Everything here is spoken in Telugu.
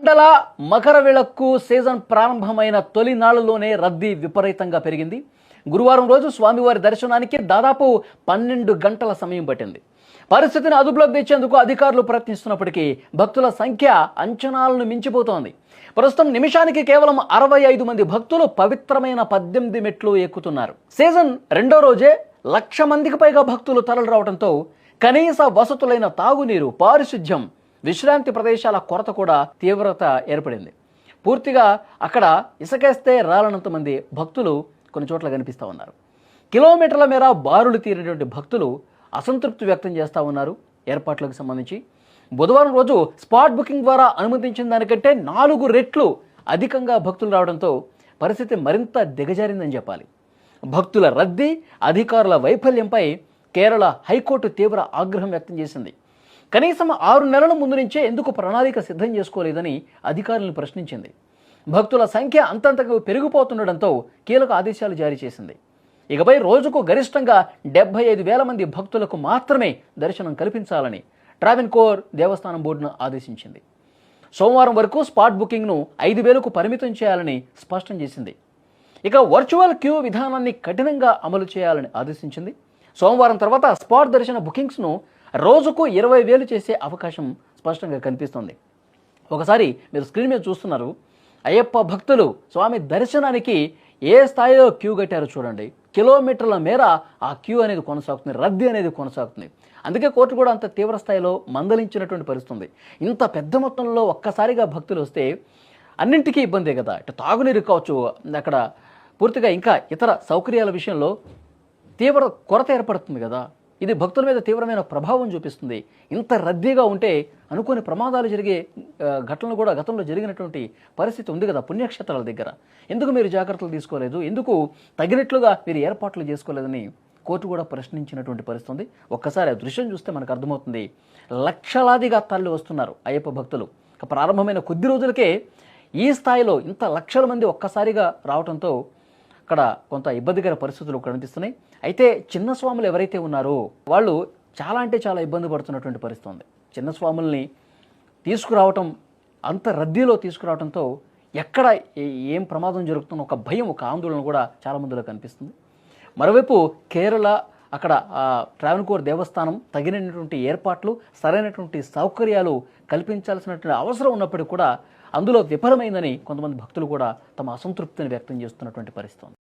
మండల మకర విళక్కు సీజన్ ప్రారంభమైన తొలి నాళ్లలోనే రద్దీ విపరీతంగా పెరిగింది. గురువారం రోజు స్వామివారి దర్శనానికి దాదాపు 12 గంటల సమయం పట్టింది. పరిస్థితిని అదుపులోకి తెచ్చేందుకు అధికారులు ప్రయత్నిస్తున్నప్పటికీ భక్తుల సంఖ్య అంచనాలను మించిపోతోంది. ప్రస్తుతం నిమిషానికి కేవలం 65 మంది భక్తులు పవిత్రమైన 18 మెట్లు ఎక్కుతున్నారు. సీజన్ రెండో రోజే 1,00,000 మందికి పైగా భక్తులు తరలి రావడంతో కనీస వసతులైన తాగునీరు, పారిశుధ్యం, విశ్రాంతి ప్రదేశాల కొరత కూడా తీవ్రత ఏర్పడింది. పూర్తిగా అక్కడ ఇసుకేస్తే రాలనంత మంది భక్తులు కొన్ని చోట్ల కనిపిస్తూ ఉన్నారు. కిలోమీటర్ల మేర బారులు తీరినటువంటి భక్తులు అసంతృప్తి వ్యక్తం చేస్తూ ఉన్నారు. ఏర్పాట్లకు సంబంధించి బుధవారం రోజు స్పాట్ బుకింగ్ ద్వారా అనుమతించిన దానికంటే 4 రెట్లు అధికంగా భక్తులు రావడంతో పరిస్థితి మరింత దిగజారిందని చెప్పాలి. భక్తుల రద్దీ, అధికారుల వైఫల్యంపై కేరళ హైకోర్టు తీవ్ర ఆగ్రహం వ్యక్తం చేసింది. కనీసం 6 నెలల ముందు నుంచే ఎందుకు ప్రణాళిక సిద్ధం చేసుకోలేదని అధికారులను ప్రశ్నించింది. భక్తుల సంఖ్య అంతంతకు పెరిగిపోతుండడంతో కీలక ఆదేశాలు జారీ చేసింది. ఇకపై రోజుకు గరిష్టంగా 75,000 మంది భక్తులకు మాత్రమే దర్శనం కల్పించాలని ట్రావెన్కోర్ దేవస్థానం బోర్డును ఆదేశించింది. సోమవారం వరకు స్పాట్ బుకింగ్ను 5,000కు పరిమితం చేయాలని స్పష్టం చేసింది. ఇక వర్చువల్ క్యూ విధానాన్ని కఠినంగా అమలు చేయాలని ఆదేశించింది. సోమవారం తర్వాత స్పాట్ దర్శన బుకింగ్స్ను రోజుకు 20,000 చేసే అవకాశం స్పష్టంగా కనిపిస్తోంది. ఒకసారి మీరు స్క్రీన్ మీద చూస్తున్నారు, అయ్యప్ప భక్తులు స్వామి దర్శనానికి ఏ స్థాయిలో క్యూ కట్టారో చూడండి. కిలోమీటర్ల మేర ఆ క్యూ అనేది కొనసాగుతుంది, రద్దీ అనేది కొనసాగుతుంది. అందుకే కోర్టు కూడా అంత తీవ్ర స్థాయిలో మందలించినటువంటి పరిస్థితుంది. ఇంత పెద్ద మొత్తంలో ఒక్కసారిగా భక్తులు వస్తే అన్నింటికీ ఇబ్బందే కదా. ఇటు తాగునీరు కావచ్చు, అక్కడ పూర్తిగా ఇంకా ఇతర సౌకర్యాల విషయంలో తీవ్ర కొరత ఏర్పడుతుంది కదా. ఇది భక్తుల మీద తీవ్రమైన ప్రభావం చూపిస్తుంది. ఇంత రద్దీగా ఉంటే అనుకోని ప్రమాదాలు జరిగే ఘటనలు కూడా గతంలో జరిగినటువంటి పరిస్థితి ఉంది కదా పుణ్యక్షేత్రాల దగ్గర. ఎందుకు మీరు జాగ్రత్తలు తీసుకోలేదు, ఎందుకు తగినట్లుగా మీరు ఏర్పాట్లు చేసుకోలేదని కోర్టు కూడా ప్రశ్నించినటువంటి పరిస్థితి ఉంది. ఒక్కసారి ఆ దృశ్యం చూస్తే మనకు అర్థమవుతుంది. లక్షలాదిగా తరలి వస్తున్నారు అయ్యప్ప భక్తులు. ప్రారంభమైన కొద్ది రోజులకే ఈ స్థాయిలో ఇంత లక్షల మంది ఒక్కసారిగా రావడంతో అక్కడ కొంత ఇబ్బందికర పరిస్థితులు కనిపిస్తున్నాయి. అయితే చిన్న స్వాములు ఎవరైతే ఉన్నారో వాళ్ళు చాలా అంటే చాలా ఇబ్బంది పడుతున్నటువంటి పరిస్థితి ఉంది. చిన్న స్వాముల్ని తీసుకురావటం, అంత రద్దీలో తీసుకురావడంతో ఎక్కడ ఏం ప్రమాదం జరుగుతుందో ఒక భయం, ఒక ఆందోళన కూడా చాలా మందిలో కనిపిస్తుంది. మరోవైపు కేరళ అక్కడ ట్రావెన్కోర్ దేవస్థానం తగినటువంటి ఏర్పాట్లు, సరైనటువంటి సౌకర్యాలు కల్పించాల్సినటువంటి అవసరం ఉన్నప్పటికీ కూడా అందులో విఫలమైందని కొంతమంది భక్తులు కూడా తమ అసంతృప్తిని వ్యక్తం చేస్తున్నటువంటి పరిస్థితి.